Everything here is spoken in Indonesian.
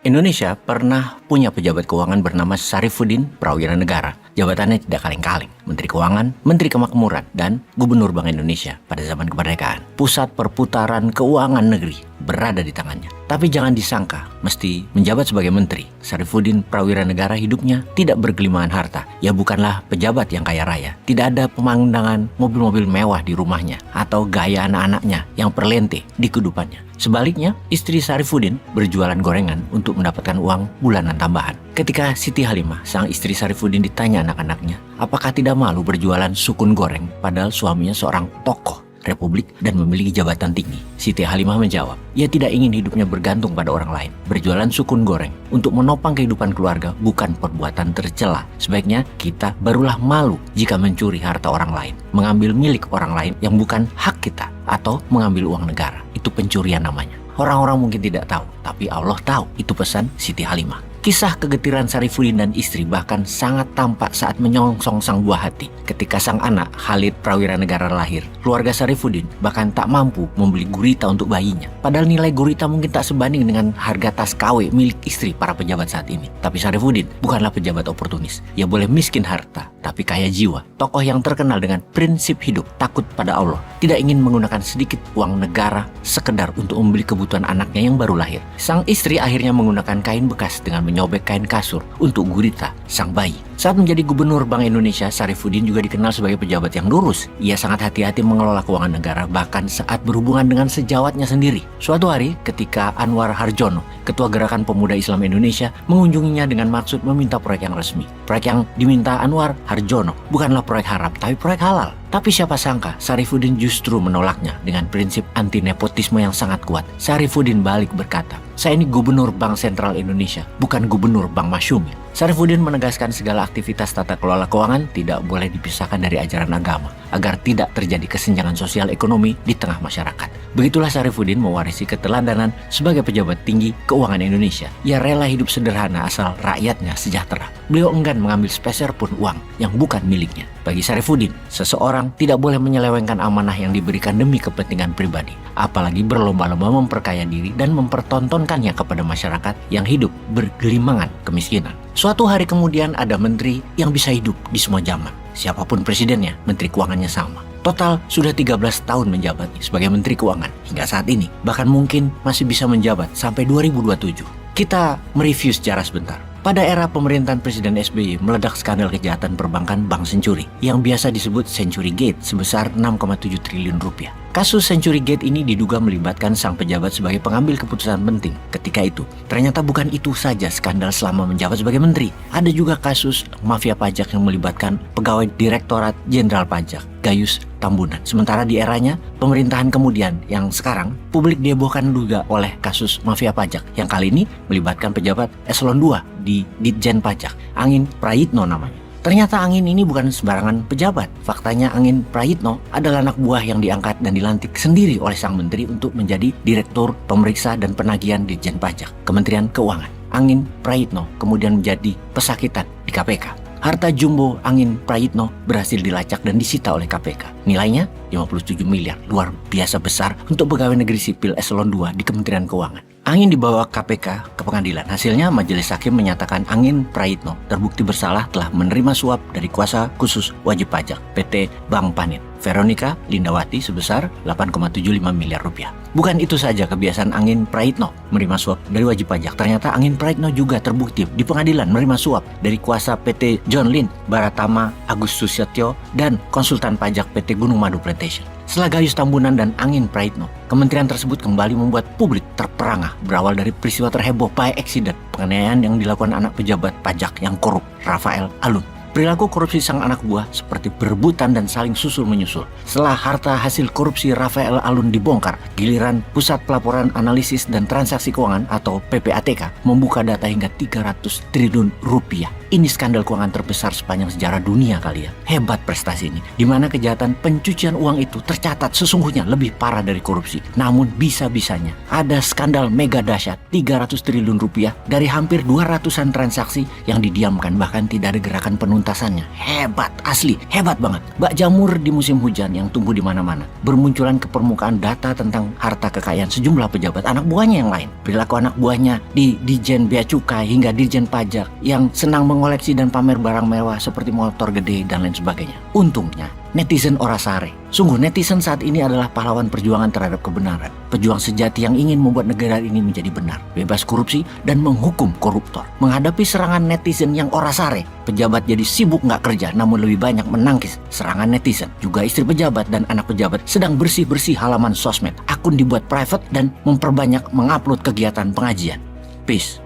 Indonesia pernah punya pejabat keuangan bernama Syarifuddin Prawira Negara. Jabatannya tidak kaleng-kaleng, Menteri Keuangan, Menteri Kemakmuran, dan Gubernur Bank Indonesia pada zaman kemerdekaan. Pusat perputaran keuangan negeri berada di tangannya. Tapi jangan disangka, mesti menjabat sebagai menteri. Syarifuddin Prawira Negara hidupnya tidak bergelimangan harta. Ia bukanlah pejabat yang kaya raya. Tidak ada pemandangan mobil-mobil mewah di rumahnya atau gaya anak-anaknya yang perlente di kehidupannya. Sebaliknya, istri Syarifuddin berjualan gorengan untuk mendapatkan uang bulanan tambahan. Ketika Siti Halimah, sang istri Syarifuddin, ditanya anak-anaknya, apakah tidak malu berjualan sukun goreng padahal suaminya seorang tokoh Republik dan memiliki jabatan tinggi? Siti Halimah menjawab, ia tidak ingin hidupnya bergantung pada orang lain. Berjualan sukun goreng untuk menopang kehidupan keluarga bukan perbuatan tercela. Sebaiknya kita barulah malu jika mencuri harta orang lain, mengambil milik orang lain yang bukan hak kita, atau mengambil uang negara. Itu pencurian namanya. Orang-orang mungkin tidak tahu, tapi Allah tahu. Itu pesan Siti Halimah. Kisah kegetiran Syarifuddin dan istri bahkan sangat tampak saat menyongsong sang buah hati. Ketika sang anak Khalid Prawira Negara lahir, keluarga Syarifuddin bahkan tak mampu membeli gurita untuk bayinya. Padahal nilai gurita mungkin tak sebanding dengan harga tas KW milik istri para pejabat saat ini. Tapi Syarifuddin bukanlah pejabat oportunis. Ia boleh miskin harta, tapi kaya jiwa. Tokoh yang terkenal dengan prinsip hidup, takut pada Allah, tidak ingin menggunakan sedikit uang negara sekedar untuk membeli kebutuhan anaknya yang baru lahir. Sang istri akhirnya menggunakan kain bekas dengan menyobek kain kasur untuk gurita sang bayi. Saat menjadi Gubernur Bank Indonesia, Syarifuddin juga dikenal sebagai pejabat yang lurus. Ia sangat hati-hati mengelola keuangan negara, bahkan saat berhubungan dengan sejawatnya sendiri. Suatu hari, ketika Anwar Harjono, Ketua Gerakan Pemuda Islam Indonesia, mengunjunginya dengan maksud meminta proyek yang resmi. Proyek yang diminta Anwar Harjono bukanlah proyek haram, tapi proyek halal. Tapi siapa sangka Syarifuddin justru menolaknya dengan prinsip anti nepotisme yang sangat kuat. Syarifuddin balik berkata, saya ini Gubernur Bank Sentral Indonesia, bukan Gubernur Bank Masyumi. Syarifuddin menegaskan segala aktivitas tata kelola keuangan tidak boleh dipisahkan dari ajaran agama, agar tidak terjadi kesenjangan sosial ekonomi di tengah masyarakat. Begitulah Syarifuddin mewarisi keteladanan sebagai pejabat tinggi keuangan Indonesia. Ia rela hidup sederhana asal rakyatnya sejahtera. Beliau enggan mengambil sepeser pun uang yang bukan miliknya. Bagi Syarifuddin, seseorang tidak boleh menyelewengkan amanah yang diberikan demi kepentingan pribadi, apalagi berlomba-lomba memperkaya diri dan mempertontonkannya kepada masyarakat yang hidup bergelimangan kemiskinan. Suatu hari kemudian ada menteri yang bisa hidup di semua zaman. Siapapun presidennya, menteri keuangannya sama. Total sudah 13 tahun menjabat sebagai menteri keuangan hingga saat ini. Bahkan mungkin masih bisa menjabat sampai 2027. Kita mereview sejarah sebentar. Pada era pemerintahan Presiden SBY meledak skandal kejahatan perbankan Bank Senturi yang biasa disebut Century Gate sebesar 6,7 triliun rupiah. Kasus Century Gate ini diduga melibatkan sang pejabat sebagai pengambil keputusan penting ketika itu. Ternyata bukan itu saja skandal selama menjabat sebagai menteri. Ada juga kasus mafia pajak yang melibatkan pegawai Direktorat Jenderal Pajak, Gayus Tambunan. Sementara di eranya pemerintahan kemudian yang sekarang, publik dihebohkan juga oleh kasus mafia pajak yang kali ini melibatkan pejabat eselon 2 di Ditjen Pajak, Angin Prayitno namanya. Ternyata Angin ini bukan sembarangan pejabat. Faktanya Angin Prayitno adalah anak buah yang diangkat dan dilantik sendiri oleh sang menteri untuk menjadi Direktur Pemeriksa dan Penagihan Ditjen Pajak, Kementerian Keuangan. Angin Prayitno kemudian menjadi pesakitan di KPK. Harta jumbo Angin Prayitno berhasil dilacak dan disita oleh KPK. Nilainya 57 miliar, luar biasa besar untuk pegawai negeri sipil eselon 2 di Kementerian Keuangan. Angin dibawa KPK ke pengadilan. Hasilnya majelis hakim menyatakan Angin Prayitno terbukti bersalah telah menerima suap dari kuasa khusus wajib pajak PT Bank Panin, Veronica Lindawati sebesar 8,75 miliar rupiah. Bukan itu saja kebiasaan Angin Prayitno menerima suap dari wajib pajak. Ternyata Angin Prayitno juga terbukti di pengadilan menerima suap dari kuasa PT John Lynn Baratama Agustus Setio dan konsultan pajak PT Gunung Madu Plantation. Setelah Gayus Tambunan dan Angin Prayitno, kementerian tersebut kembali membuat publik terperangah berawal dari peristiwa terheboh by accident penganiayaan yang dilakukan anak pejabat pajak yang korup, Rafael Alun. Perilaku korupsi sang anak buah seperti berebutan dan saling susul-menyusul. Setelah harta hasil korupsi Rafael Alun dibongkar, giliran Pusat Pelaporan Analisis dan Transaksi Keuangan atau PPATK membuka data hingga 300 triliun rupiah. Ini skandal keuangan terbesar sepanjang sejarah dunia kali ya. Hebat prestasi ini, di mana kejahatan pencucian uang itu tercatat sesungguhnya lebih parah dari korupsi. Namun bisa-bisanya ada skandal mega dahsyat 300 triliun rupiah dari hampir 200-an transaksi yang didiamkan, bahkan tidak ada gerakan penuntutan penuntasannya. Hebat, asli, hebat banget. Bak jamur di musim hujan yang tumbuh di mana-mana. Bermunculan ke permukaan data tentang harta kekayaan sejumlah pejabat anak buahnya yang lain. Perilaku anak buahnya di Dijen Bea Cukai hingga Dijen Pajak yang senang mengoleksi dan pamer barang mewah seperti motor gede dan lain sebagainya. Untungnya, netizen ora sare. Sungguh netizen saat ini adalah pahlawan perjuangan terhadap kebenaran. Pejuang sejati yang ingin membuat negara ini menjadi benar, bebas korupsi, dan menghukum koruptor. Menghadapi serangan netizen yang ora sare, pejabat jadi sibuk nggak kerja namun lebih banyak menangkis serangan netizen. Juga istri pejabat dan anak pejabat sedang bersih-bersih halaman sosmed. Akun dibuat private dan memperbanyak mengupload kegiatan pengajian. Peace.